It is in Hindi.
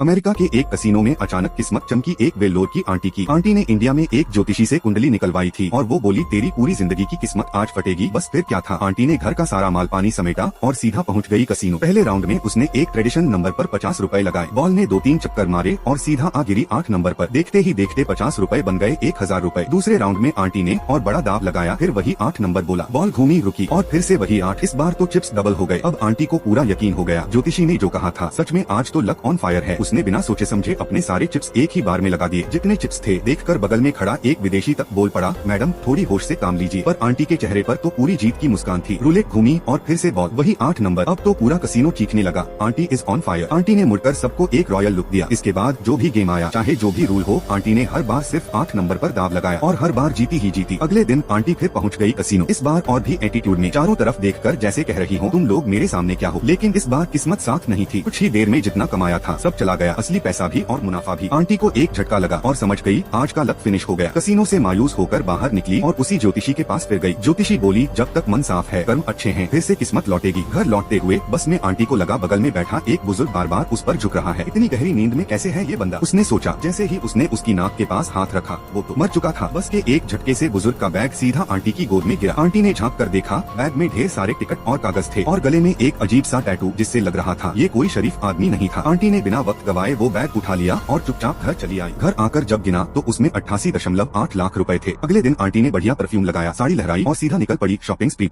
अमेरिका के एक कसिनो में अचानक किस्मत चमकी एक वेल्लोर की आंटी की। आंटी ने इंडिया में एक ज्योतिषी से कुंडली निकलवाई थी और वो बोली तेरी पूरी जिंदगी की किस्मत आज फटेगी। बस फिर क्या था, आंटी ने घर का सारा माल पानी समेटा और सीधा पहुंच गई कसिनो। पहले राउंड में उसने एक ट्रेडिशन नंबर पर 50 रुपए लगाए। बॉल ने 2-3 चक्कर मारे और सीधा आ गिरी 8 नंबर पर। देखते ही देखते 50 रुपए बन गए 1000 रुपए। दूसरे राउंड में आंटी ने और बड़ा दाव लगाया, फिर वही 8 नंबर बोला। बॉल घूमी रुकी और फिर से वही 8। इस बार तो चिप्स डबल हो गए। अब आंटी को पूरा यकीन हो गया, ज्योतिषी ने जो कहा था सच में, आज तो लक ऑन फायर है। उसने बिना सोचे समझे अपने सारे चिप्स एक ही बार में लगा दिए। जितने चिप्स थे देखकर बगल में खड़ा एक विदेशी तक बोल पड़ा, मैडम थोड़ी होश से काम लीजिए। पर आंटी के चेहरे पर तो पूरी जीत की मुस्कान थी। रूलेट घूमी और फिर से बॉल, वही 8 नंबर। अब तो पूरा कसिनो चीखने लगा, aunty is on fire. Aunty ने मुड़कर सबको एक रॉयल लुक दिया। इसके बाद जो भी गेम आया, चाहे जो भी रूल हो, आंटी ने हर बार सिर्फ 8 नंबर पर दाव लगाया और हर बार जीती ही जीती। अगले दिन आंटी फिर पहुंच गई कसिनो, इस बार और भी एटीट्यूड में, चारों तरफ देखकर जैसे कह रही हो तुम लोग मेरे सामने क्या हो। लेकिन इस बार किस्मत साथ नहीं थी। कुछ ही देर में जितना कमाया था सब चला गया, असली पैसा भी और मुनाफा भी। आंटी को एक झटका लगा और समझ गई आज का लक फिनिश हो गया। कसिनो से मायूस होकर बाहर निकली और उसी ज्योतिषी के पास फिर गई। ज्योतिषी बोली जब तक मन साफ है, कर्म अच्छे हैं, फिर से किस्मत लौटेगी। घर लौटते हुए बस में आंटी को लगा बगल में बैठा एक बुजुर्ग बार बार उस पर झुक रहा है। इतनी गहरी नींद में कैसे है ये बंदा, उसने सोचा। जैसे ही उसने उसकी नाक के पास हाथ रखा वो तो मर चुका था। बस के एक झटके से बुजुर्ग का बैग सीधा आंटी की गोद में गिरा। आंटी ने झाँक कर देखा, बैग में ढेर सारे टिकट और कागज थे और गले में एक अजीब सा टैटू, जिससे लग रहा था ये कोई शरीफ आदमी नहीं था। आंटी ने बिना वक्त गवाए वो बैग उठा लिया और चुपचाप घर चली आई। घर आकर जब गिना तो उसमें 88.8 लाख रुपए थे। अगले दिन आंटी ने बढ़िया परफ्यूम लगाया, साड़ी लहराई और सीधा निकल पड़ी शॉपिंग स्प्री पर।